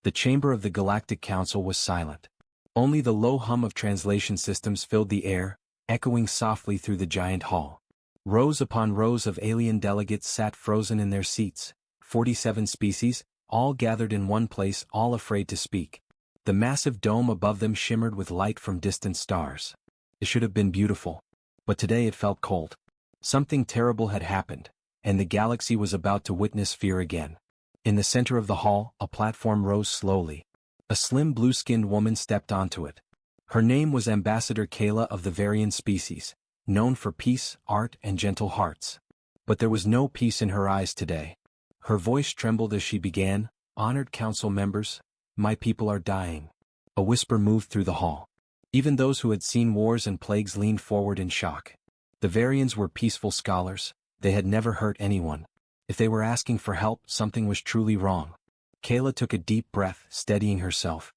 The chamber of the Galactic Council was silent. Only the low hum of translation systems filled the air, echoing softly through the giant hall. Rows upon rows of alien delegates sat frozen in their seats, 47 species, all gathered in one place, all afraid to speak. The massive dome above them shimmered with light from distant stars. It should have been beautiful. But today it felt cold. Something terrible had happened, and the galaxy was about to witness fear again. In the center of the hall, a platform rose slowly. A slim blue-skinned woman stepped onto it. Her name was Ambassador Kayla of the Varian species, known for peace, art, and gentle hearts. But there was no peace in her eyes today. Her voice trembled as she began, "Honored council members, my people are dying." A whisper moved through the hall. Even those who had seen wars and plagues leaned forward in shock. The Varians were peaceful scholars. They had never hurt anyone. If they were asking for help, something was truly wrong. Kayla took a deep breath, steadying herself.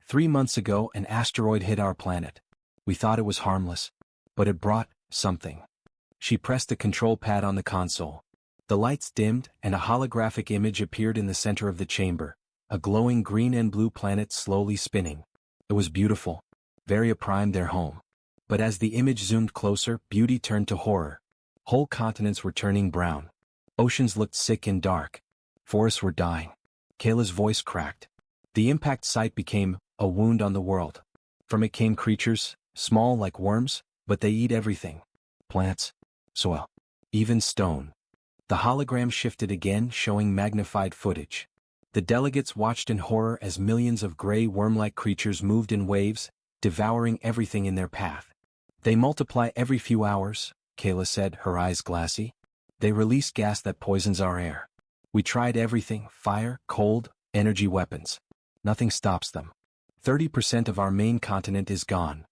3 months ago, an asteroid hit our planet. We thought it was harmless. But it brought something. She pressed the control pad on the console. The lights dimmed, and a holographic image appeared in the center of the chamber, a glowing green and blue planet slowly spinning. It was beautiful. Varia Prime, their home. But as the image zoomed closer, beauty turned to horror. Whole continents were turning brown. Oceans looked sick and dark. Forests were dying. Kayla's voice cracked. The impact site became a wound on the world. From it came creatures, small like worms, but they eat everything. Plants, soil, even stone. The hologram shifted again, showing magnified footage. The delegates watched in horror as millions of gray worm-like creatures moved in waves, devouring everything in their path. They multiply every few hours, Kayla said, her eyes glassy. They release gas that poisons our air. We tried everything: fire, cold, energy weapons. Nothing stops them. 30% of our main continent is gone.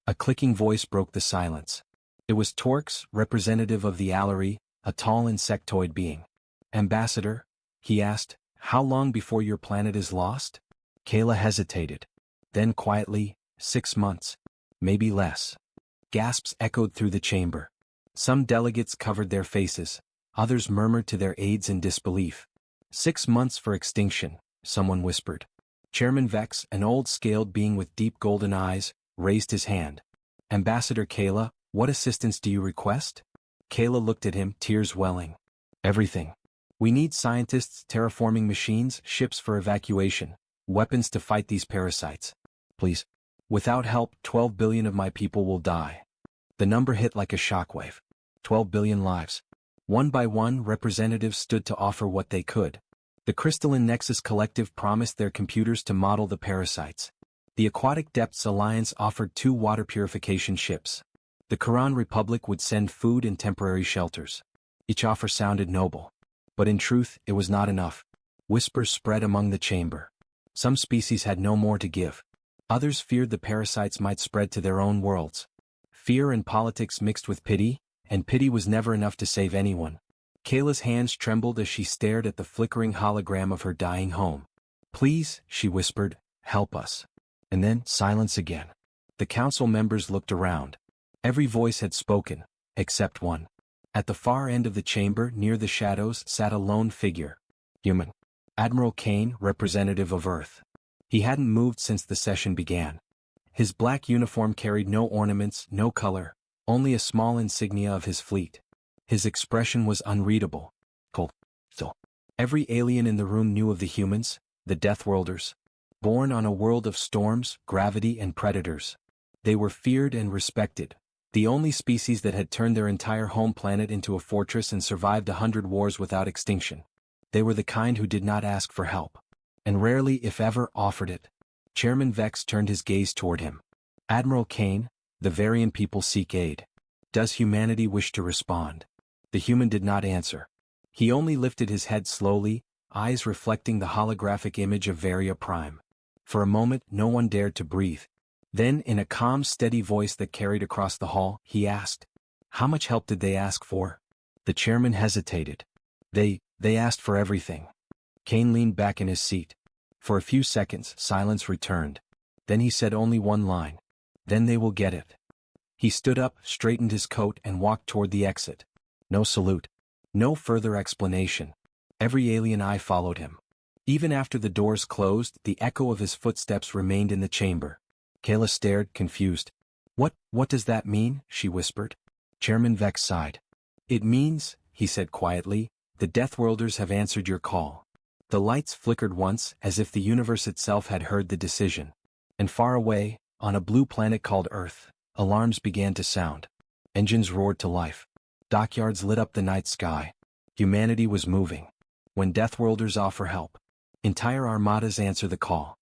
A clicking voice broke the silence. It was Torx, representative of the Allery, a tall insectoid being. "Ambassador," he asked, "how long before your planet is lost?" Kayla hesitated. Then quietly, 6 months. Maybe less. Gasps echoed through the chamber. Some delegates covered their faces. Others murmured to their aides in disbelief. 6 months for extinction, someone whispered. Chairman Vex, an old scaled being with deep golden eyes, raised his hand. "Ambassador Kayla, what assistance do you request?" Kayla looked at him, tears welling. "Everything. We need scientists, terraforming machines, ships for evacuation, weapons to fight these parasites. Please. Without help, 12 billion of my people will die." The number hit like a shockwave. 12 billion lives. One by one, representatives stood to offer what they could. The Crystalline Nexus Collective promised their computers to model the parasites. The Aquatic Depths Alliance offered 2 water purification ships. The Quran Republic would send food and temporary shelters. Each offer sounded noble. But in truth, it was not enough. Whispers spread among the chamber. Some species had no more to give. Others feared the parasites might spread to their own worlds. Fear and politics mixed with pity, and pity was never enough to save anyone. Kayla's hands trembled as she stared at the flickering hologram of her dying home. "Please," she whispered, "help us." And then, silence again. The council members looked around. Every voice had spoken, except one. At the far end of the chamber, near the shadows, sat a lone figure. Human. Admiral Kane, representative of Earth. He hadn't moved since the session began. His black uniform carried no ornaments, no color, only a small insignia of his fleet. His expression was unreadable. Cold. Still. Every alien in the room knew of the humans, the Deathworlders. Born on a world of storms, gravity, and predators. They were feared and respected. The only species that had turned their entire home planet into a fortress and survived 100 wars without extinction. They were the kind who did not ask for help. And rarely, if ever, offered it. Chairman Vex turned his gaze toward him. "Admiral Kane, the Varian people seek aid. Does humanity wish to respond?" The human did not answer. He only lifted his head slowly, eyes reflecting the holographic image of Varia Prime. For a moment, no one dared to breathe. Then, in a calm, steady voice that carried across the hall, he asked, "How much help did they ask for?" The chairman hesitated. They asked for everything." Kane leaned back in his seat. For a few seconds, silence returned. Then he said only one line. "Then they will get it." He stood up, straightened his coat, and walked toward the exit. No salute. No further explanation. Every alien eye followed him. Even after the doors closed, the echo of his footsteps remained in the chamber. Kayla stared, confused. What does that mean?" she whispered. Chairman Vex sighed. "It means," he said quietly, "the Deathworlders have answered your call." The lights flickered once, as if the universe itself had heard the decision. And far away, on a blue planet called Earth, alarms began to sound. Engines roared to life. Dockyards lit up the night sky. Humanity was moving. When Deathworlders offer help, entire armadas answer the call.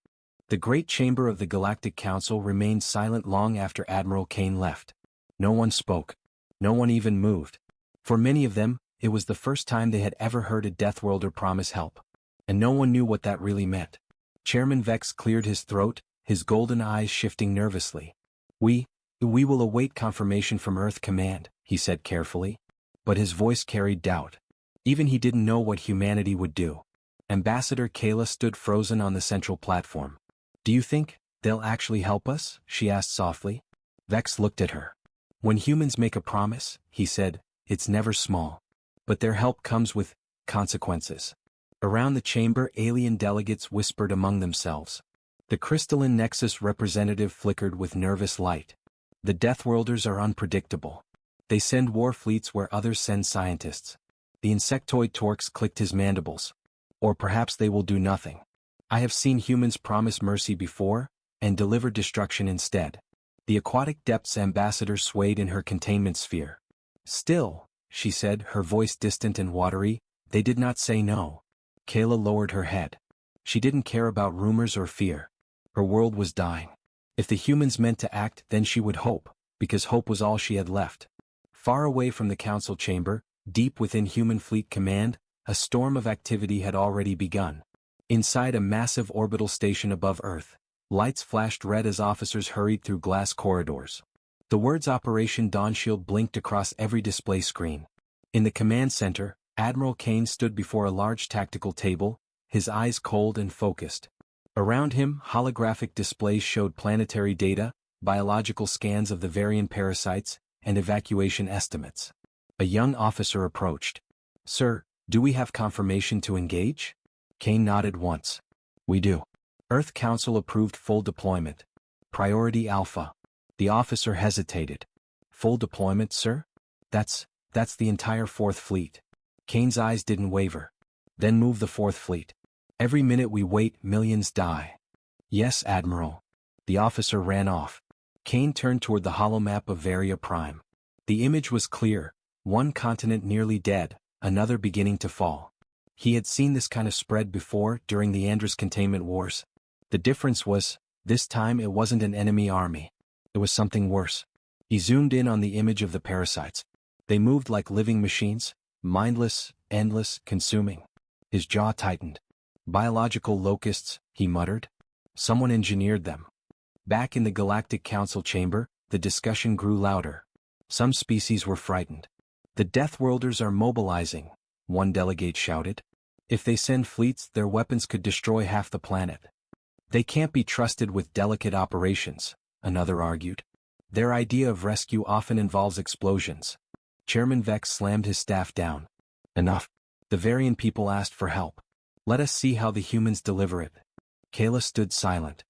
The great chamber of the Galactic Council remained silent long after Admiral Kane left. No one spoke. No one even moved. For many of them, it was the first time they had ever heard a Deathworlder promise help. And no one knew what that really meant. Chairman Vex cleared his throat, his golden eyes shifting nervously. We will await confirmation from Earth Command," he said carefully. But his voice carried doubt. Even he didn't know what humanity would do. Ambassador Kayla stood frozen on the central platform. "Do you think they'll actually help us?" she asked softly. Vex looked at her. "When humans make a promise," he said, "it's never small. But their help comes with consequences." Around the chamber, alien delegates whispered among themselves. The crystalline nexus representative flickered with nervous light. "The Deathworlders are unpredictable. They send war fleets where others send scientists." The insectoid Torx clicked his mandibles. "Or perhaps they will do nothing. I have seen humans promise mercy before, and deliver destruction instead." The aquatic depths ambassador swayed in her containment sphere. "Still," she said, her voice distant and watery, "they did not say no." Kayla lowered her head. She didn't care about rumors or fear. Her world was dying. If the humans meant to act, then she would hope, because hope was all she had left. Far away from the council chamber, deep within Human Fleet Command, a storm of activity had already begun. Inside a massive orbital station above Earth, lights flashed red as officers hurried through glass corridors. The words Operation Dawnshield blinked across every display screen. In the command center, Admiral Kane stood before a large tactical table, his eyes cold and focused. Around him, holographic displays showed planetary data, biological scans of the Varian parasites, and evacuation estimates. A young officer approached. "Sir, do we have confirmation to engage?" Kane nodded once. "We do. Earth Council approved full deployment. Priority Alpha." The officer hesitated. "Full deployment, sir? That's the entire Fourth Fleet." Kane's eyes didn't waver. "Then move the Fourth Fleet. Every minute we wait, millions die." "Yes, Admiral." The officer ran off. Kane turned toward the holomap of Varia Prime. The image was clear, one continent nearly dead, another beginning to fall. He had seen this kind of spread before during the Andrus containment wars. The difference was, this time it wasn't an enemy army. It was something worse. He zoomed in on the image of the parasites. They moved like living machines, mindless, endless, consuming. His jaw tightened. "Biological locusts," he muttered. "Someone engineered them." Back in the Galactic Council chamber, the discussion grew louder. Some species were frightened. "The Deathworlders are mobilizing," one delegate shouted. "If they send fleets, their weapons could destroy half the planet." "They can't be trusted with delicate operations," another argued. "Their idea of rescue often involves explosions." Chairman Vex slammed his staff down. "Enough. The Varian people asked for help. Let us see how the humans deliver it." Kayla stood silent.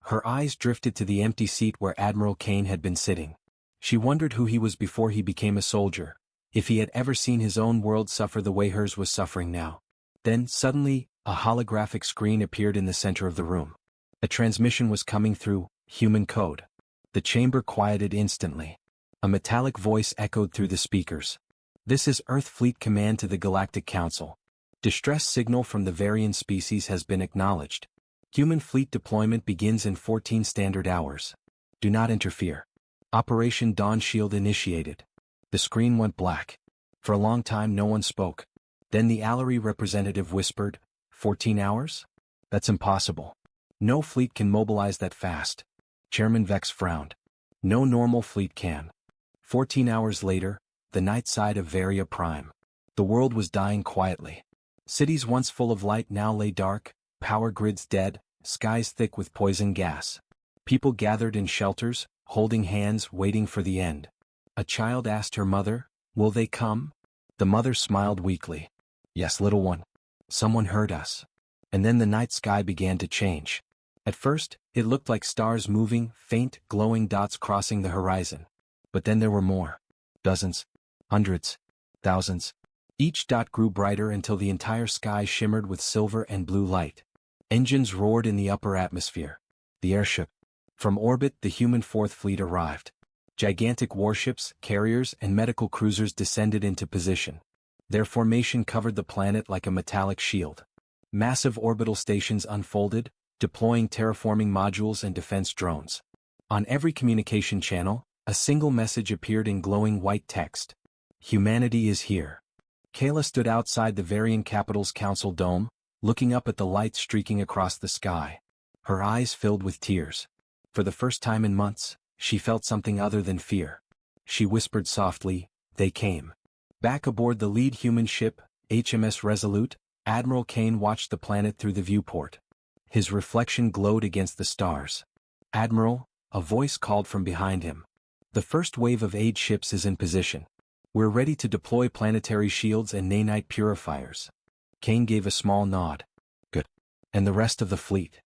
Her eyes drifted to the empty seat where Admiral Kane had been sitting. She wondered who he was before he became a soldier, if he had ever seen his own world suffer the way hers was suffering now. Then, suddenly, a holographic screen appeared in the center of the room. A transmission was coming through human code. The chamber quieted instantly. A metallic voice echoed through the speakers. "This is Earth Fleet Command to the Galactic Council. Distress signal from the Varian species has been acknowledged. Human fleet deployment begins in 14 standard hours. Do not interfere. Operation Dawnshield initiated." The screen went black. For a long time no one spoke. Then the Allery representative whispered, 14 hours? That's impossible. No fleet can mobilize that fast." Chairman Vex frowned. "No normal fleet can." 14 hours later, the night side of Varia Prime. The world was dying quietly. Cities once full of light now lay dark, power grids dead, skies thick with poison gas. People gathered in shelters, holding hands, waiting for the end. A child asked her mother, "Will they come?" The mother smiled weakly. "Yes, little one. Someone heard us." And then the night sky began to change. At first, it looked like stars moving, faint, glowing dots crossing the horizon. But then there were more. Dozens. Hundreds. Thousands. Each dot grew brighter until the entire sky shimmered with silver and blue light. Engines roared in the upper atmosphere. The air shook. From orbit, the human Fourth Fleet arrived. Gigantic warships, carriers, and medical cruisers descended into position. Their formation covered the planet like a metallic shield. Massive orbital stations unfolded, deploying terraforming modules and defense drones. On every communication channel, a single message appeared in glowing white text. Humanity is here. Kayla stood outside the Varian capital's council dome, looking up at the light streaking across the sky. Her eyes filled with tears. For the first time in months, she felt something other than fear. She whispered softly, "They came." Back aboard the lead human ship, HMS Resolute, Admiral Kane watched the planet through the viewport. His reflection glowed against the stars. "Admiral," a voice called from behind him. "The first wave of aid ships is in position. We're ready to deploy planetary shields and nanite purifiers." Kane gave a small nod. "Good. And the rest of the fleet?"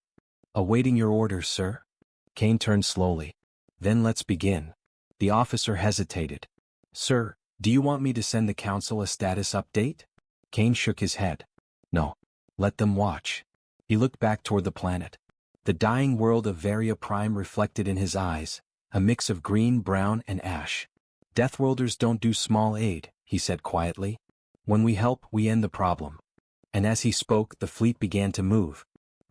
"Awaiting your orders, sir." Kane turned slowly. "Then let's begin." The officer hesitated. "Sir, do you want me to send the council a status update?" Kane shook his head. "No. Let them watch." He looked back toward the planet. The dying world of Varia Prime reflected in his eyes, a mix of green, brown, and ash. "Deathworlders don't do small aid," he said quietly. "When we help, we end the problem." And as he spoke, the fleet began to move.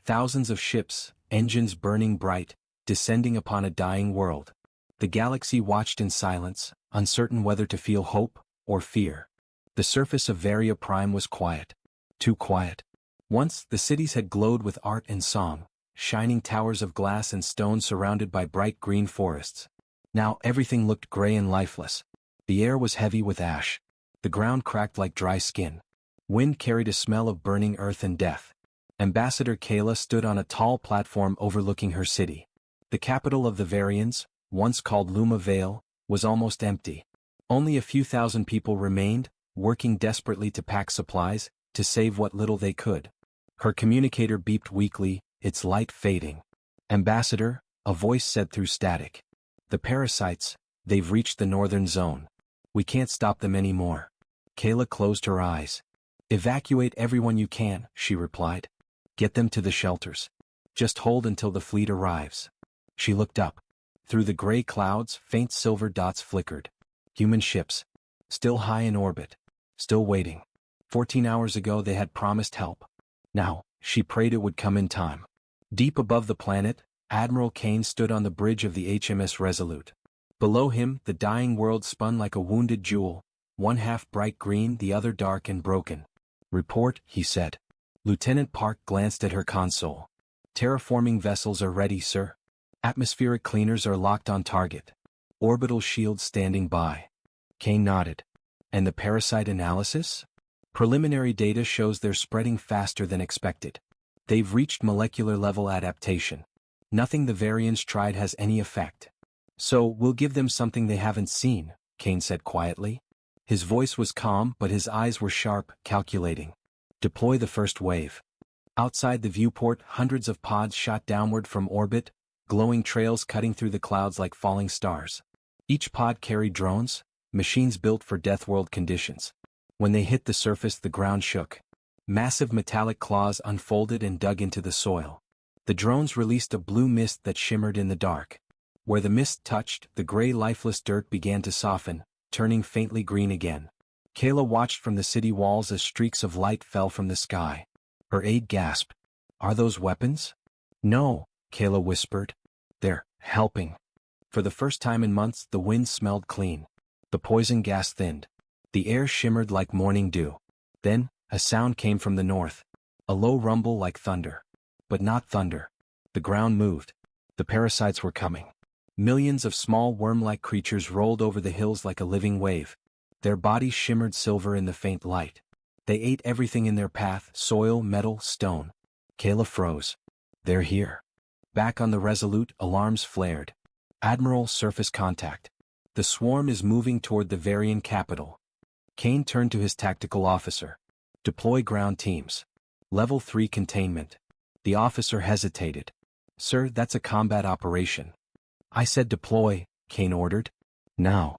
Thousands of ships, engines burning bright, descending upon a dying world. The galaxy watched in silence, uncertain whether to feel hope or fear. The surface of Varia Prime was quiet. Too quiet. Once, the cities had glowed with art and song, shining towers of glass and stone surrounded by bright green forests. Now everything looked gray and lifeless. The air was heavy with ash. The ground cracked like dry skin. Wind carried a smell of burning earth and death. Ambassador Kayla stood on a tall platform overlooking her city. The capital of the Varians, once called Luma Vale, was almost empty. Only a few thousand people remained, working desperately to pack supplies, to save what little they could. Her communicator beeped weakly, its light fading. "Ambassador," a voice said through static. "The parasites, they've reached the northern zone. We can't stop them anymore." Kayla closed her eyes. "Evacuate everyone you can," she replied. "Get them to the shelters. Just hold until the fleet arrives." She looked up. Through the gray clouds, faint silver dots flickered. Human ships. Still high in orbit. Still waiting. 14 hours ago they had promised help. Now, she prayed it would come in time. Deep above the planet, Admiral Kane stood on the bridge of the HMS Resolute. Below him, the dying world spun like a wounded jewel, one half bright green, the other dark and broken. "Report," he said. Lieutenant Park glanced at her console. "Terraforming vessels are ready, sir. Atmospheric cleaners are locked on target. Orbital shields standing by." Kane nodded. "And the parasite analysis?" "Preliminary data shows they're spreading faster than expected. They've reached molecular-level adaptation. Nothing the Varians tried has any effect. So we'll give them something they haven't seen," Kane said quietly. His voice was calm, but his eyes were sharp, calculating. "Deploy the first wave." Outside the viewport, hundreds of pods shot downward from orbit, glowing trails cutting through the clouds like falling stars. Each pod carried drones, machines built for Deathworld conditions. When they hit the surface, the ground shook. Massive metallic claws unfolded and dug into the soil. The drones released a blue mist that shimmered in the dark. Where the mist touched, the gray lifeless dirt began to soften, turning faintly green again. Kayla watched from the city walls as streaks of light fell from the sky. Her aide gasped. "Are those weapons?" "No," Kayla whispered. "They're helping." For the first time in months, the wind smelled clean. The poison gas thinned. The air shimmered like morning dew. Then, a sound came from the north. A low rumble like thunder. But not thunder. The ground moved. The parasites were coming. Millions of small worm-like creatures rolled over the hills like a living wave. Their bodies shimmered silver in the faint light. They ate everything in their path, soil, metal, stone. Kayla froze. "They're here." Back on the Resolute, alarms flared. "Admiral, surface contact. The swarm is moving toward the Varian capital." Kane turned to his tactical officer. "Deploy ground teams. Level 3 containment. The officer hesitated. Sir, that's a combat operation. I said deploy, Kane ordered. Now.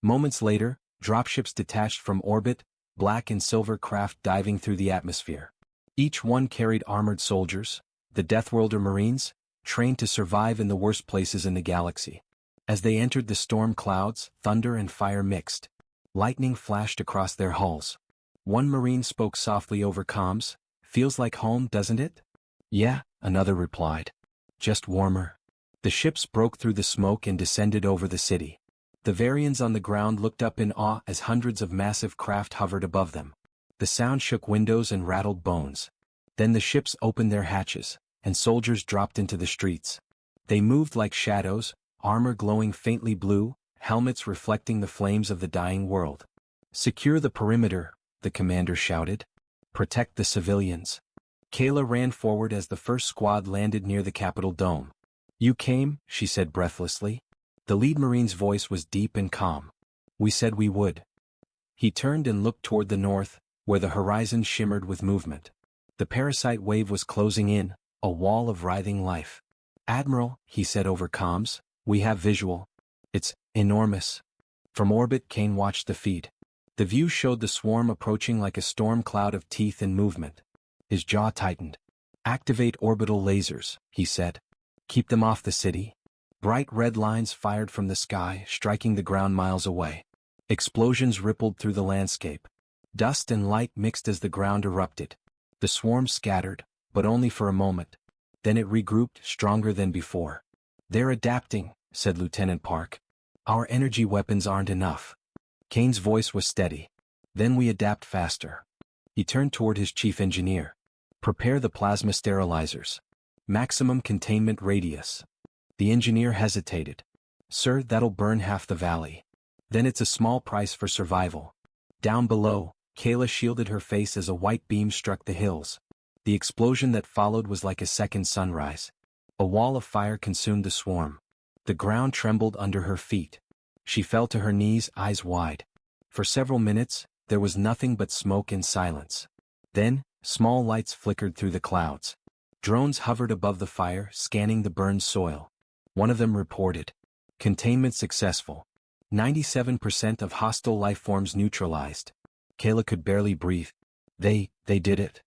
Moments later, dropships detached from orbit, black and silver craft diving through the atmosphere. Each one carried armored soldiers, the Deathworlder Marines, trained to survive in the worst places in the galaxy. As they entered the storm clouds, thunder and fire mixed. Lightning flashed across their hulls. One Marine spoke softly over comms. Feels like home, doesn't it? Yeah, another replied. Just warmer. The ships broke through the smoke and descended over the city. The Varians on the ground looked up in awe as hundreds of massive craft hovered above them. The sound shook windows and rattled bones. Then the ships opened their hatches, and soldiers dropped into the streets. They moved like shadows, armor glowing faintly blue, helmets reflecting the flames of the dying world. Secure the perimeter, the commander shouted. Protect the civilians. Kayla ran forward as the first squad landed near the Capitol dome. You came, she said breathlessly. The lead Marine's voice was deep and calm. We said we would. He turned and looked toward the north, where the horizon shimmered with movement. The parasite wave was closing in, a wall of writhing life. Admiral, he said over comms, we have visual. It's enormous. From orbit, Kane watched the feed. The view showed the swarm approaching like a storm cloud of teeth and movement. His jaw tightened. Activate orbital lasers, he said. Keep them off the city. Bright red lines fired from the sky, striking the ground miles away. Explosions rippled through the landscape. Dust and light mixed as the ground erupted. The swarm scattered, but only for a moment. Then it regrouped, stronger than before. They're adapting, said Lieutenant Park. Our energy weapons aren't enough. Kane's voice was steady. Then we adapt faster. He turned toward his chief engineer. Prepare the plasma sterilizers. Maximum containment radius. The engineer hesitated. Sir, that'll burn half the valley. Then it's a small price for survival. Down below, Kayla shielded her face as a white beam struck the hills. The explosion that followed was like a second sunrise. A wall of fire consumed the swarm. The ground trembled under her feet. She fell to her knees, eyes wide. For several minutes, there was nothing but smoke and silence. Then, small lights flickered through the clouds. Drones hovered above the fire, scanning the burned soil. One of them reported. Containment successful. 97% of hostile life forms neutralized. Kayla could barely breathe. They did it.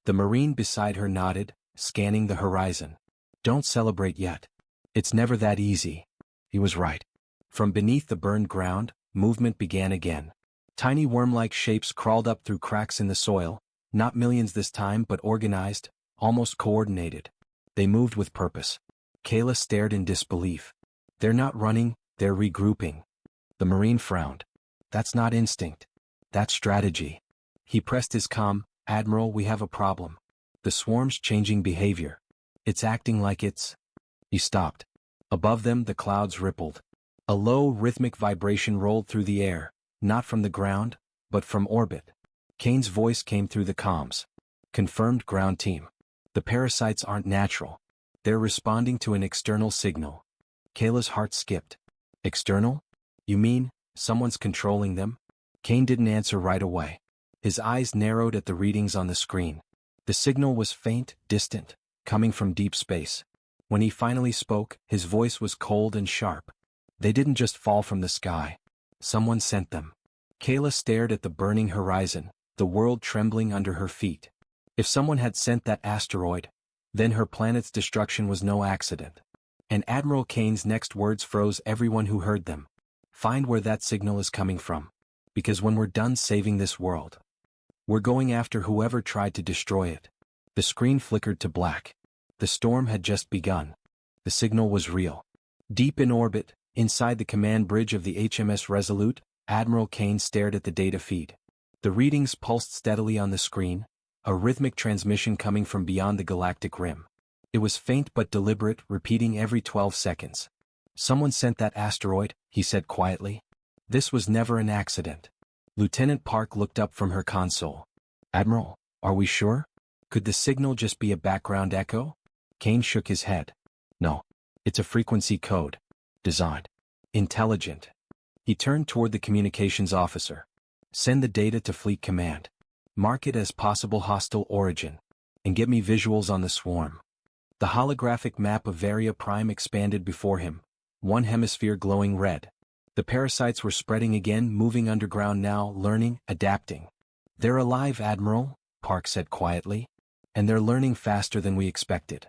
The Marine beside her nodded, scanning the horizon. Don't celebrate yet. It's never that easy. He was right. From beneath the burned ground, movement began again. Tiny worm-like shapes crawled up through cracks in the soil, not millions this time but organized, almost coordinated. They moved with purpose. Kayla stared in disbelief. They're not running, they're regrouping. The Marine frowned. That's not instinct. That's strategy. He pressed his comm. Admiral, we have a problem. The swarm's changing behavior. It's acting like it's... He stopped. Above them the clouds rippled. A low, rhythmic vibration rolled through the air, not from the ground, but from orbit. Kane's voice came through the comms. Confirmed ground team. The parasites aren't natural. They're responding to an external signal. Kayla's heart skipped. External? You mean, someone's controlling them? Kane didn't answer right away. His eyes narrowed at the readings on the screen. The signal was faint, distant, coming from deep space. When he finally spoke, his voice was cold and sharp. They didn't just fall from the sky. Someone sent them. Kayla stared at the burning horizon, the world trembling under her feet. If someone had sent that asteroid, then her planet's destruction was no accident. And Admiral Kane's next words froze everyone who heard them. Find where that signal is coming from. Because when we're done saving this world, we're going after whoever tried to destroy it. The screen flickered to black. The storm had just begun. The signal was real. Deep in orbit, inside the command bridge of the HMS Resolute, Admiral Kane stared at the data feed. The readings pulsed steadily on the screen, a rhythmic transmission coming from beyond the galactic rim. It was faint but deliberate, repeating every 12 seconds. Someone sent that asteroid, he said quietly. This was never an accident. Lieutenant Park looked up from her console. Admiral, are we sure? Could the signal just be a background echo? Kane shook his head. No. It's a frequency code. Designed. Intelligent. He turned toward the communications officer. Send the data to Fleet Command. Mark it as possible hostile origin. and get me visuals on the swarm. The holographic map of Varia Prime expanded before him, one hemisphere glowing red. The parasites were spreading again, moving underground now, learning, adapting. "They're alive, Admiral," Park said quietly. "And they're learning faster than we expected."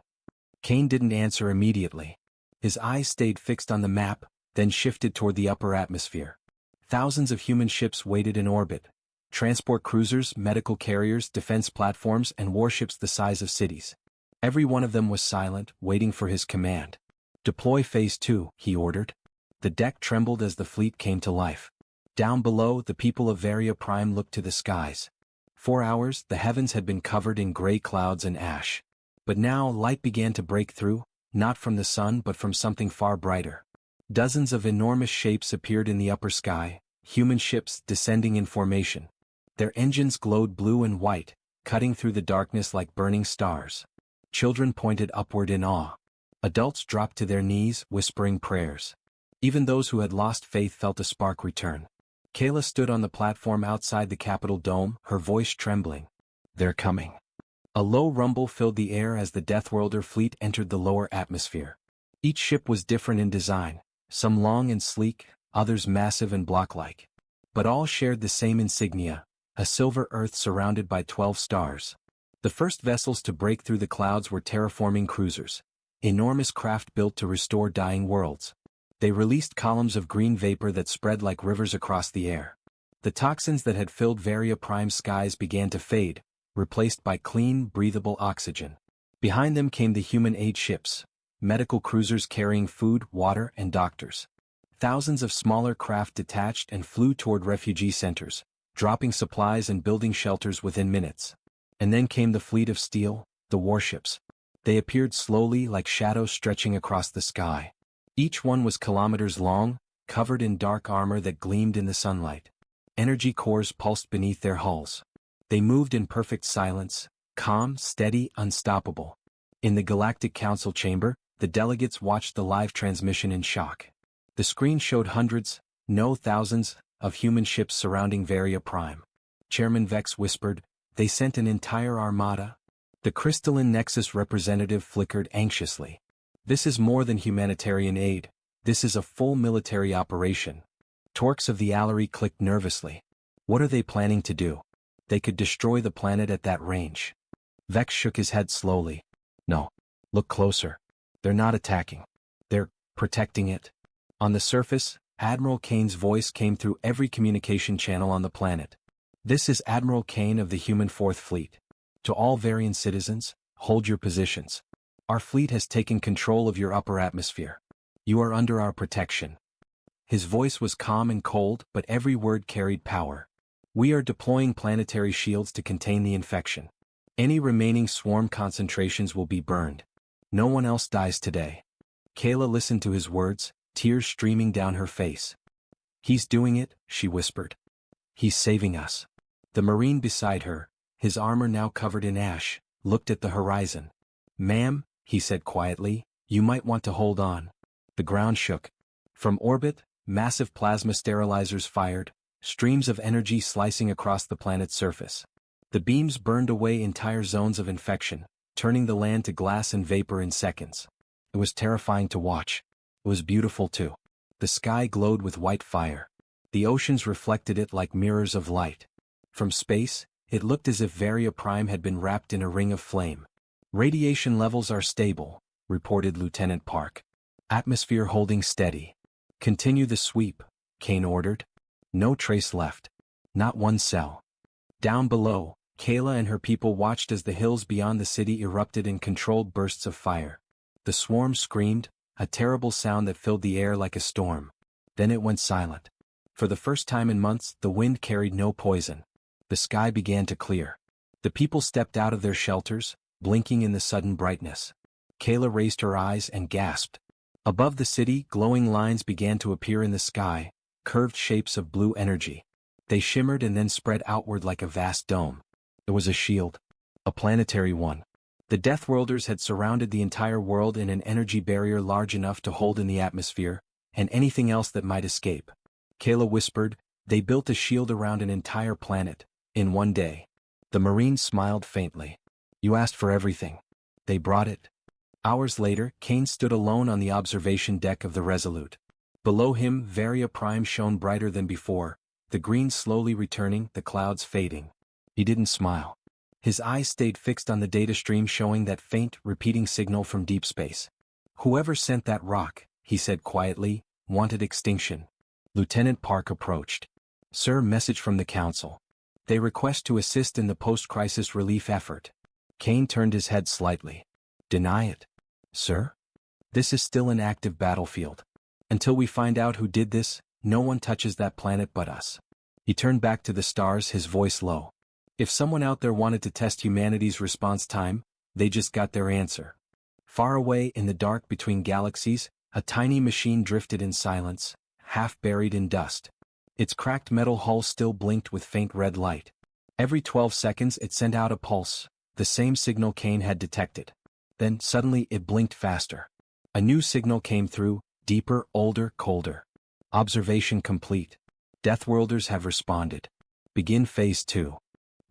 Kane didn't answer immediately. His eyes stayed fixed on the map, then shifted toward the upper atmosphere. Thousands of human ships waited in orbit. Transport cruisers, medical carriers, defense platforms, and warships the size of cities. Every one of them was silent, waiting for his command. "Deploy Phase 2, he ordered. The deck trembled as the fleet came to life. Down below, the people of Varia Prime looked to the skies. For hours, the heavens had been covered in gray clouds and ash. But now, light began to break through, not from the sun but from something far brighter. Dozens of enormous shapes appeared in the upper sky, human ships descending in formation. Their engines glowed blue and white, cutting through the darkness like burning stars. Children pointed upward in awe. Adults dropped to their knees, whispering prayers. Even those who had lost faith felt a spark return. Kayla stood on the platform outside the Capitol dome, her voice trembling. "They're coming." A low rumble filled the air as the Deathworlder fleet entered the lower atmosphere. Each ship was different in design, some long and sleek, others massive and block-like. But all shared the same insignia, a silver Earth surrounded by 12 stars. The first vessels to break through the clouds were terraforming cruisers, enormous craft built to restore dying worlds. They released columns of green vapor that spread like rivers across the air. The toxins that had filled Varia Prime skies began to fade, replaced by clean, breathable oxygen. Behind them came the human aid ships, medical cruisers carrying food, water, and doctors. Thousands of smaller craft detached and flew toward refugee centers, dropping supplies and building shelters within minutes. And then came the fleet of steel, the warships. They appeared slowly like shadows stretching across the sky. Each one was kilometers long, covered in dark armor that gleamed in the sunlight. Energy cores pulsed beneath their hulls. They moved in perfect silence, calm, steady, unstoppable. In the Galactic Council chamber, the delegates watched the live transmission in shock. The screen showed hundreds, no thousands, of human ships surrounding Varia Prime. Chairman Vex whispered, "They sent an entire armada." The crystalline Nexus representative flickered anxiously. "This is more than humanitarian aid, this is a full military operation." Torques of the Allery clicked nervously. What are they planning to do? They could destroy the planet at that range. Vex shook his head slowly. "No. Look closer. They're not attacking. They're protecting it." On the surface, Admiral Kane's voice came through every communication channel on the planet. "This is Admiral Kane of the Human Fourth Fleet. To all Varian citizens, hold your positions. Our fleet has taken control of your upper atmosphere. You are under our protection." His voice was calm and cold, but every word carried power. "We are deploying planetary shields to contain the infection. Any remaining swarm concentrations will be burned. No one else dies today." Kayla listened to his words, tears streaming down her face. "He's doing it," she whispered. "He's saving us." The Marine beside her, his armor now covered in ash, looked at the horizon. "Ma'am," he said quietly, "you might want to hold on." The ground shook. From orbit, massive plasma sterilizers fired, streams of energy slicing across the planet's surface. The beams burned away entire zones of infection, turning the land to glass and vapor in seconds. It was terrifying to watch. It was beautiful too. The sky glowed with white fire. The oceans reflected it like mirrors of light. From space, it looked as if Varia Prime had been wrapped in a ring of flame. "Radiation levels are stable," reported Lieutenant Park. "Atmosphere holding steady." "Continue the sweep," Kane ordered. "No trace left. Not one cell." Down below, Kayla and her people watched as the hills beyond the city erupted in controlled bursts of fire. The swarm screamed, a terrible sound that filled the air like a storm. Then it went silent. For the first time in months, the wind carried no poison. The sky began to clear. The people stepped out of their shelters, blinking in the sudden brightness. Kayla raised her eyes and gasped. Above the city, glowing lines began to appear in the sky, curved shapes of blue energy. They shimmered and then spread outward like a vast dome. It was a shield. A planetary one. The Deathworlders had surrounded the entire world in an energy barrier large enough to hold in the atmosphere, and anything else that might escape. Kayla whispered, "They built a shield around an entire planet, in one day." The Marine smiled faintly. You asked for everything. They brought it. Hours later, Kane stood alone on the observation deck of the Resolute. Below him, Varia Prime shone brighter than before, the green slowly returning, the clouds fading. He didn't smile. His eyes stayed fixed on the data stream showing that faint, repeating signal from deep space. Whoever sent that rock, he said quietly, wanted extinction. Lieutenant Park approached. Sir, message from the Council. They request to assist in the post-crisis relief effort. Kane turned his head slightly. Deny it. Sir? This is still an active battlefield. Until we find out who did this, no one touches that planet but us. He turned back to the stars, his voice low. If someone out there wanted to test humanity's response time, they just got their answer. Far away in the dark between galaxies, a tiny machine drifted in silence, half buried in dust. Its cracked metal hull still blinked with faint red light. Every 12 seconds it sent out a pulse, the same signal Kane had detected. Then, suddenly it blinked faster. A new signal came through, deeper, older, colder. Observation complete. Deathworlders have responded. Begin Phase 2.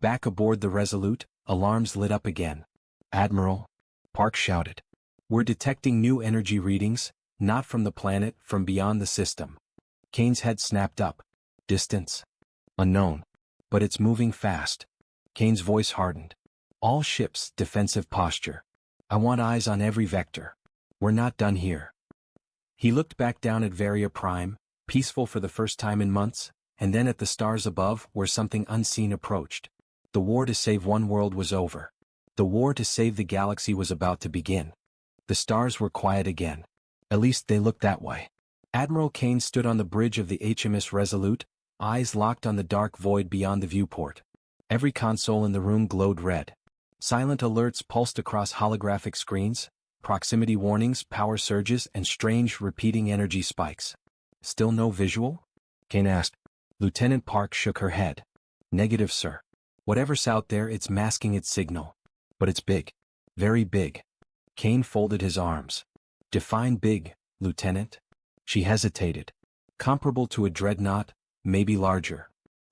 Back aboard the Resolute, alarms lit up again. Admiral, Park shouted. We're detecting new energy readings, not from the planet, from beyond the system. Kane's head snapped up. Distance? Unknown. But it's moving fast. Kane's voice hardened. All ships, defensive posture. I want eyes on every vector. We're not done here. He looked back down at Varia Prime, peaceful for the first time in months, and then at the stars above where something unseen approached. The war to save one world was over. The war to save the galaxy was about to begin. The stars were quiet again. At least they looked that way. Admiral Kane stood on the bridge of the HMS Resolute, eyes locked on the dark void beyond the viewport. Every console in the room glowed red. Silent alerts pulsed across holographic screens, proximity warnings, power surges, and strange, repeating energy spikes. Still no visual? Kane asked. Lieutenant Park shook her head. Negative, sir. Whatever's out there, it's masking its signal. But it's big. Very big. Kane folded his arms. Define big, Lieutenant. She hesitated. Comparable to a dreadnought, maybe larger.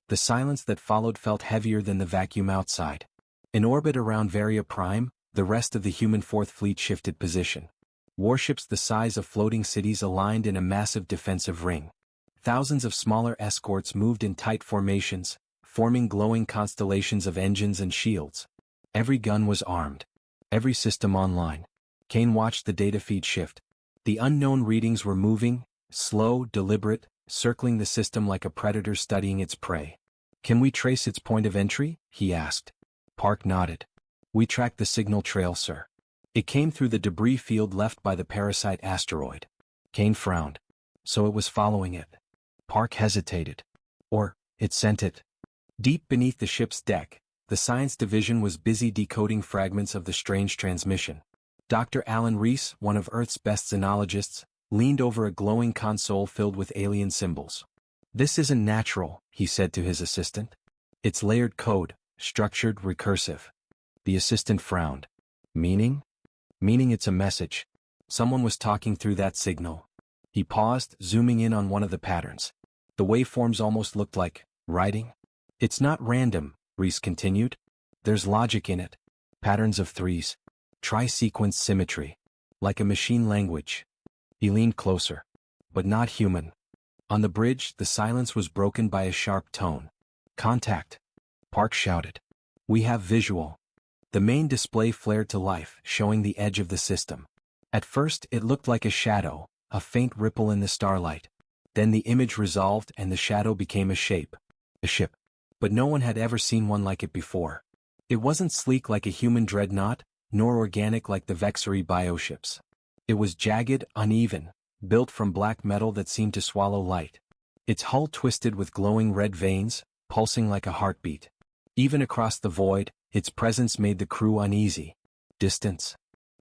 The silence that followed felt heavier than the vacuum outside. In orbit around Varia Prime, the rest of the human Fourth Fleet shifted position. Warships the size of floating cities aligned in a massive defensive ring. Thousands of smaller escorts moved in tight formations, forming glowing constellations of engines and shields. Every gun was armed. Every system online. Kane watched the data feed shift. The unknown readings were moving, slow, deliberate, circling the system like a predator studying its prey. Can we trace its point of entry? He asked. Park nodded. We tracked the signal trail, sir. It came through the debris field left by the parasite asteroid. Kane frowned. So it was following it. Park hesitated. Or, it sent it. Deep beneath the ship's deck, the science division was busy decoding fragments of the strange transmission. Dr. Alan Reese, one of Earth's best xenologists, leaned over a glowing console filled with alien symbols. This isn't natural, he said to his assistant. It's layered code, structured, recursive. The assistant frowned. Meaning? Meaning it's a message. Someone was talking through that signal. He paused, zooming in on one of the patterns. The waveforms almost looked like writing. It's not random, Reese continued. There's logic in it. Patterns of threes. Tri-sequence symmetry. Like a machine language. He leaned closer. But not human. On the bridge, the silence was broken by a sharp tone. Contact. Park shouted. We have visual. The main display flared to life, showing the edge of the system. At first, it looked like a shadow, a faint ripple in the starlight. Then the image resolved and the shadow became a shape. A ship. But no one had ever seen one like it before. It wasn't sleek like a human dreadnought, nor organic like the Vexery bioships. It was jagged, uneven, built from black metal that seemed to swallow light. Its hull twisted with glowing red veins, pulsing like a heartbeat. Even across the void, its presence made the crew uneasy. Distance?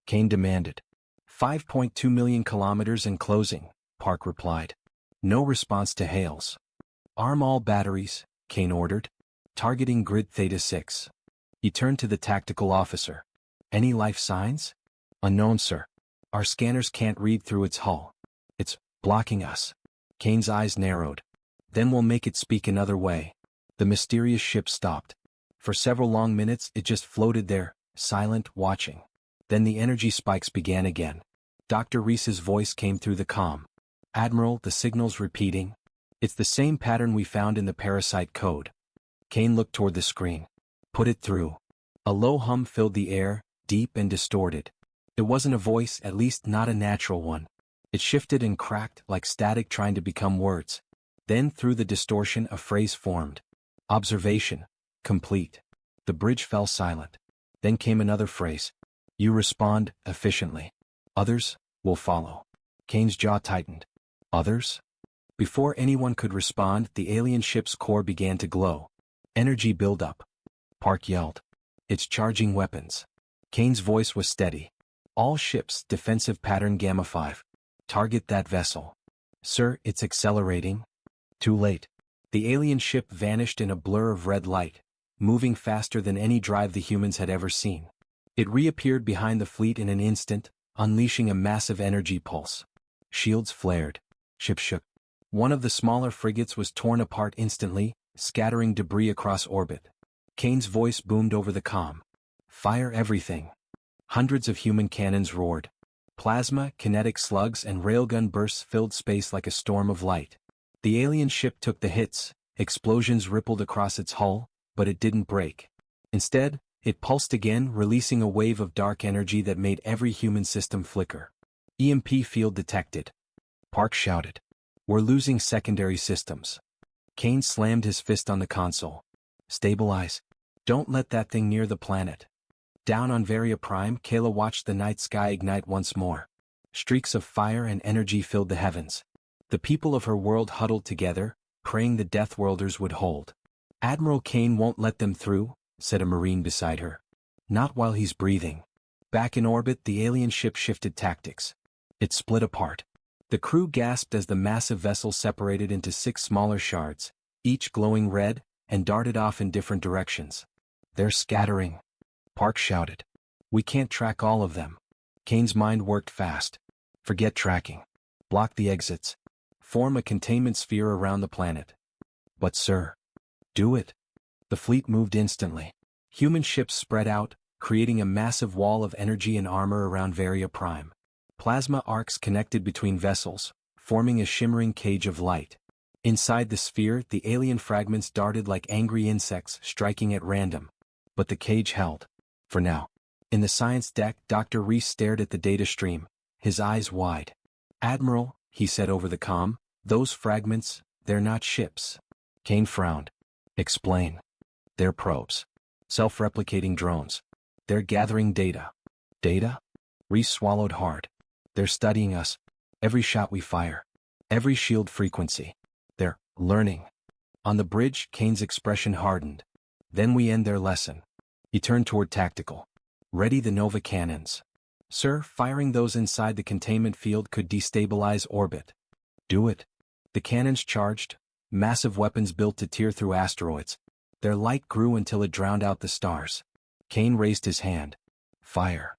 Kane demanded. 5.2 million kilometers and closing, Park replied. No response to hails. Arm all batteries, Kane ordered. Targeting grid Theta 6. He turned to the tactical officer. Any life signs? Unknown, sir. Our scanners can't read through its hull. It's blocking us. Kane's eyes narrowed. Then we'll make it speak another way. The mysterious ship stopped. For several long minutes it just floated there, silent, watching. Then the energy spikes began again. Dr. Reese's voice came through the comm. "Admiral, the signal's repeating. It's the same pattern we found in the parasite code." Kane looked toward the screen. "Put it through." A low hum filled the air, deep and distorted. It wasn't a voice, at least not a natural one. It shifted and cracked like static trying to become words. Then through the distortion a phrase formed. "Observation. Complete." The bridge fell silent. Then came another phrase. "You respond efficiently. Others will follow." Kane's jaw tightened. Others? Before anyone could respond, the alien ship's core began to glow. Energy buildup. Park yelled. "It's charging weapons." Kane's voice was steady. "All ships, defensive pattern Gamma 5. Target that vessel." "Sir, it's accelerating." Too late. The alien ship vanished in a blur of red light, moving faster than any drive the humans had ever seen. It reappeared behind the fleet in an instant, unleashing a massive energy pulse. Shields flared. Ship shook. One of the smaller frigates was torn apart instantly, scattering debris across orbit. Kane's voice boomed over the comm. "Fire everything." Hundreds of human cannons roared. Plasma, kinetic slugs and railgun bursts filled space like a storm of light. The alien ship took the hits, explosions rippled across its hull, but it didn't break. Instead, it pulsed again, releasing a wave of dark energy that made every human system flicker. "EMP field detected." Park shouted. "We're losing secondary systems." Kane slammed his fist on the console. "Stabilize. Don't let that thing near the planet." Down on Varia Prime, Kayla watched the night sky ignite once more. Streaks of fire and energy filled the heavens. The people of her world huddled together, praying the Deathworlders would hold. "Admiral Kane won't let them through," said a Marine beside her. "Not while he's breathing." Back in orbit, the alien ship shifted tactics. It split apart. The crew gasped as the massive vessel separated into 6 smaller shards, each glowing red, and darted off in different directions. "They're scattering." Park shouted. "We can't track all of them." Kane's mind worked fast. "Forget tracking. Block the exits. Form a containment sphere around the planet." "But sir." "Do it." The fleet moved instantly. Human ships spread out, creating a massive wall of energy and armor around Varia Prime. Plasma arcs connected between vessels, forming a shimmering cage of light. Inside the sphere, the alien fragments darted like angry insects, striking at random. But the cage held. For now. In the science deck, Dr. Reese stared at the data stream, his eyes wide. "Admiral," he said over the comm, "those fragments, they're not ships." Kane frowned. "Explain." "They're probes. Self-replicating drones. They're gathering data." "Data?" Reese swallowed hard. "They're studying us. Every shot we fire. Every shield frequency. They're learning." On the bridge, Kane's expression hardened. "Then we end their lesson." He turned toward tactical. "Ready the Nova cannons." "Sir, firing those inside the containment field could destabilize orbit." "Do it." The cannons charged, massive weapons built to tear through asteroids. Their light grew until it drowned out the stars. Kane raised his hand. "Fire."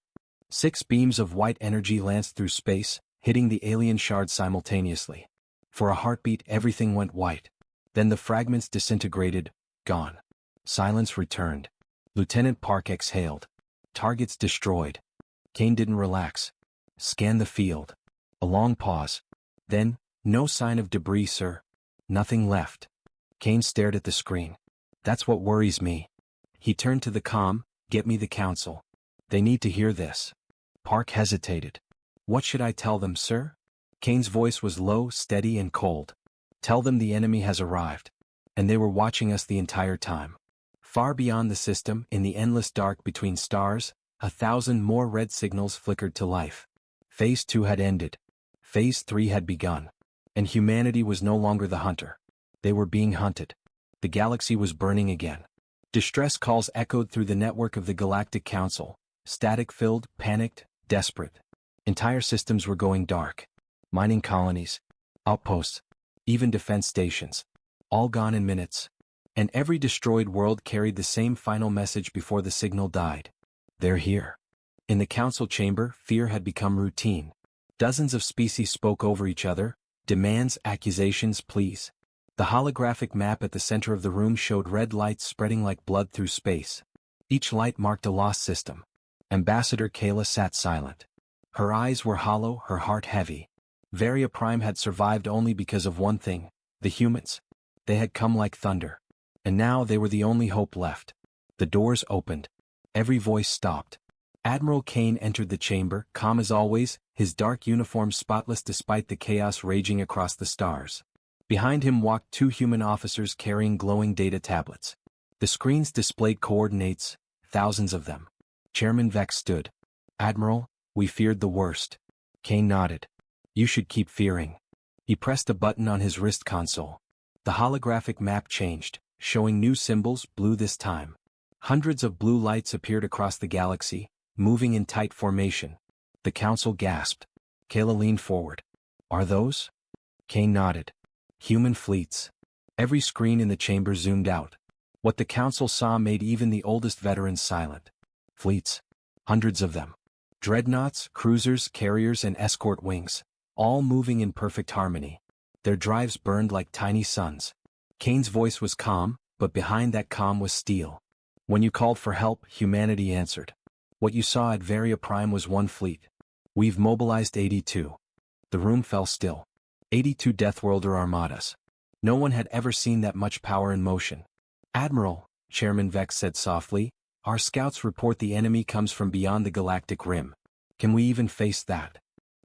6 beams of white energy lanced through space, hitting the alien shards simultaneously. For a heartbeat, everything went white. Then the fragments disintegrated, gone. Silence returned. Lieutenant Park exhaled. Targets destroyed. Kane didn't relax. Scan the field. A long pause. Then, "No sign of debris, sir." "Nothing left." Kane stared at the screen. "That's what worries me." He turned to the comm. "Get me the council. They need to hear this." Park hesitated. "What should I tell them, sir?" Kane's voice was low, steady, and cold. "Tell them the enemy has arrived. And they were watching us the entire time." Far beyond the system, in the endless dark between stars, 1,000 more red signals flickered to life. Phase 2 had ended. Phase 3 had begun. And humanity was no longer the hunter. They were being hunted. The galaxy was burning again. Distress calls echoed through the network of the Galactic Council, static-filled, panicked, desperate. Entire systems were going dark. Mining colonies, outposts, even defense stations. All gone in minutes. And every destroyed world carried the same final message before the signal died. "They're here." In the council chamber, fear had become routine. Dozens of species spoke over each other, demands, accusations, pleas. The holographic map at the center of the room showed red lights spreading like blood through space. Each light marked a lost system. Ambassador Kayla sat silent. Her eyes were hollow, her heart heavy. Varia Prime had survived only because of one thing: the humans. They had come like thunder. And now they were the only hope left. The doors opened. Every voice stopped. Admiral Kane entered the chamber, calm as always, his dark uniform spotless despite the chaos raging across the stars. Behind him walked two human officers carrying glowing data tablets. The screens displayed coordinates, thousands of them. Chairman Vex stood. "Admiral, we feared the worst." Kane nodded. "You should keep fearing." He pressed a button on his wrist console. The holographic map changed, showing new symbols, blue this time. Hundreds of blue lights appeared across the galaxy, moving in tight formation. The council gasped. Kayla leaned forward. "Are those?" Kane nodded. "Human fleets." Every screen in the chamber zoomed out. What the council saw made even the oldest veterans silent. Fleets. Hundreds of them. Dreadnoughts, cruisers, carriers, and escort wings, all moving in perfect harmony. Their drives burned like tiny suns. Kane's voice was calm, but behind that calm was steel. "When you called for help, humanity answered. What you saw at Varia Prime was one fleet. We've mobilized 82. The room fell still. 82 Deathworlder Armadas. No one had ever seen that much power in motion. "Admiral," Chairman Vex said softly, "our scouts report the enemy comes from beyond the galactic rim. Can we even face that?"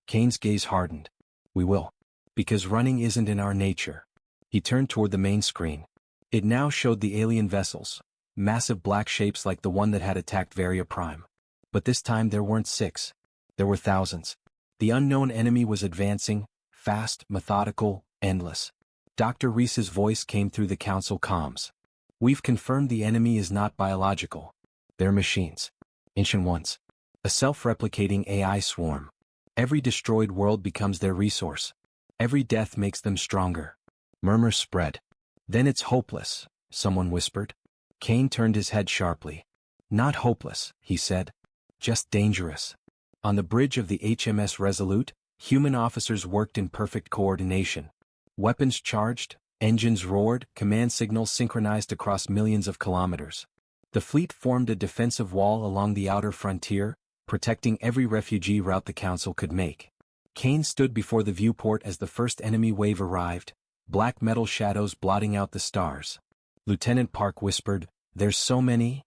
Kane's gaze hardened. "We will. Because running isn't in our nature." He turned toward the main screen. It now showed the alien vessels, massive black shapes like the one that had attacked Varia Prime. But this time there weren't 6. There were thousands. The unknown enemy was advancing, fast, methodical, endless. Dr. Reese's voice came through the council comms. "We've confirmed the enemy is not biological. They're machines. Ancient ones. A self-replicating AI swarm. Every destroyed world becomes their resource. Every death makes them stronger." Murmurs spread. "Then it's hopeless," someone whispered. Kane turned his head sharply. "Not hopeless," he said. "Just dangerous." On the bridge of the HMS Resolute, human officers worked in perfect coordination. Weapons charged, engines roared, command signals synchronized across millions of kilometers. The fleet formed a defensive wall along the outer frontier, protecting every refugee route the council could make. Kane stood before the viewport as the first enemy wave arrived, black metal shadows blotting out the stars. Lieutenant Park whispered, "There's so many."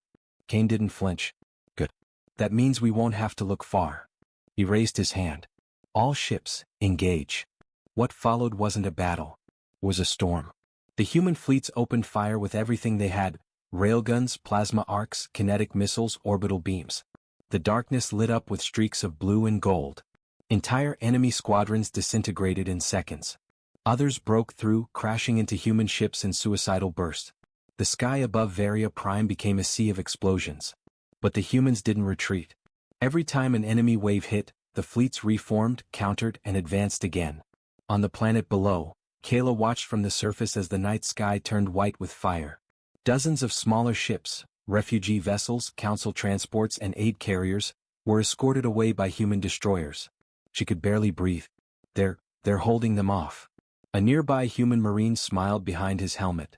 Kane didn't flinch. "Good. That means we won't have to look far." He raised his hand. "All ships, engage." What followed wasn't a battle. It was a storm. The human fleets opened fire with everything they had: railguns, plasma arcs, kinetic missiles, orbital beams. The darkness lit up with streaks of blue and gold. Entire enemy squadrons disintegrated in seconds. Others broke through, crashing into human ships in suicidal bursts. The sky above Varia Prime became a sea of explosions. But the humans didn't retreat. Every time an enemy wave hit, the fleets reformed, countered, and advanced again. On the planet below, Kayla watched from the surface as the night sky turned white with fire. Dozens of smaller ships, refugee vessels, council transports, and aid carriers, were escorted away by human destroyers. She could barely breathe. They're holding them off." A nearby human marine smiled behind his helmet.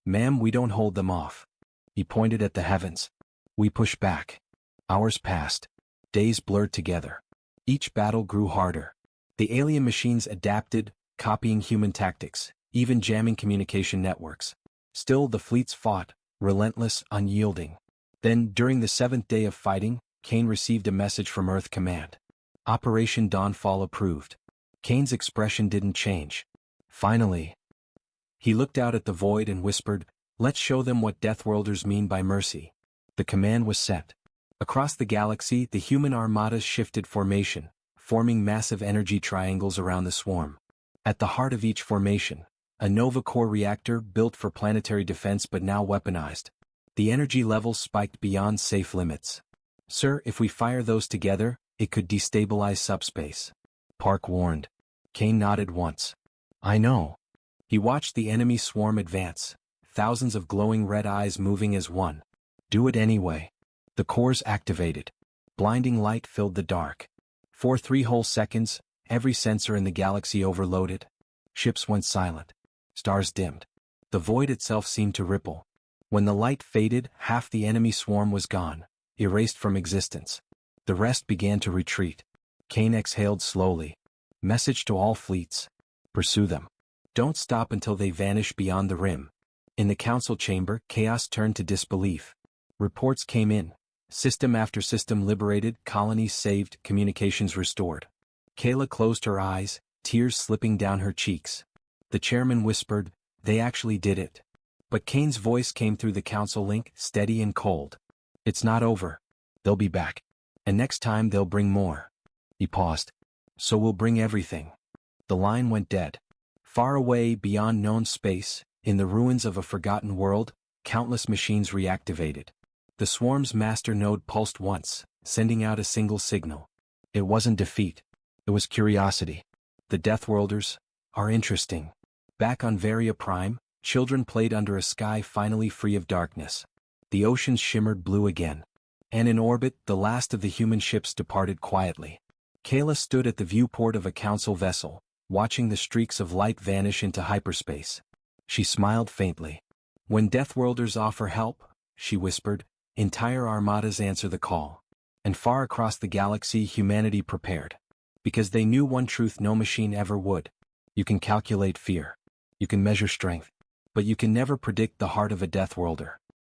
"Ma'am, we don't hold them off." He pointed at the heavens. "We push back." Hours passed. Days blurred together. Each battle grew harder. The alien machines adapted, copying human tactics, even jamming communication networks. Still the fleets fought, relentless, unyielding. Then, during the 7th day of fighting, Kane received a message from Earth Command. Operation Dawnfall approved. Kane's expression didn't change. Finally. He looked out at the void and whispered, "Let's show them what Deathworlders mean by mercy." The command was set. Across the galaxy, the human armadas shifted formation, forming massive energy triangles around the swarm. At the heart of each formation, a Nova Core reactor built for planetary defense but now weaponized. The energy levels spiked beyond safe limits. "Sir, if we fire those together, it could destabilize subspace," Park warned. Kane nodded once. "I know." He watched the enemy swarm advance, thousands of glowing red eyes moving as one. "Do it anyway." The cores activated. Blinding light filled the dark. For 3 whole seconds, every sensor in the galaxy overloaded. Ships went silent. Stars dimmed. The void itself seemed to ripple. When the light faded, half the enemy swarm was gone, erased from existence. The rest began to retreat. Kane exhaled slowly. Message to all fleets. Pursue them. Don't stop until they vanish beyond the rim. In the council chamber, chaos turned to disbelief. Reports came in. System after system liberated, colonies saved, communications restored. Kayla closed her eyes, tears slipping down her cheeks. The chairman whispered, "They actually did it." But Kane's voice came through the council link, steady and cold. "It's not over. They'll be back. And next time they'll bring more." He paused. "So we'll bring everything." The line went dead. Far away, beyond known space, in the ruins of a forgotten world, countless machines reactivated. The swarm's master node pulsed once, sending out a single signal. It wasn't defeat. It was curiosity. The Deathworlders are interesting. Back on Varia Prime, children played under a sky finally free of darkness. The oceans shimmered blue again. And in orbit, the last of the human ships departed quietly. Kayla stood at the viewport of a council vessel, watching the streaks of light vanish into hyperspace. She smiled faintly. "When Deathworlders offer help," she whispered, "entire armadas answer the call." And far across the galaxy, humanity prepared. Because they knew one truth no machine ever would. You can calculate fear. You can measure strength. But you can never predict the heart of a Deathworlder.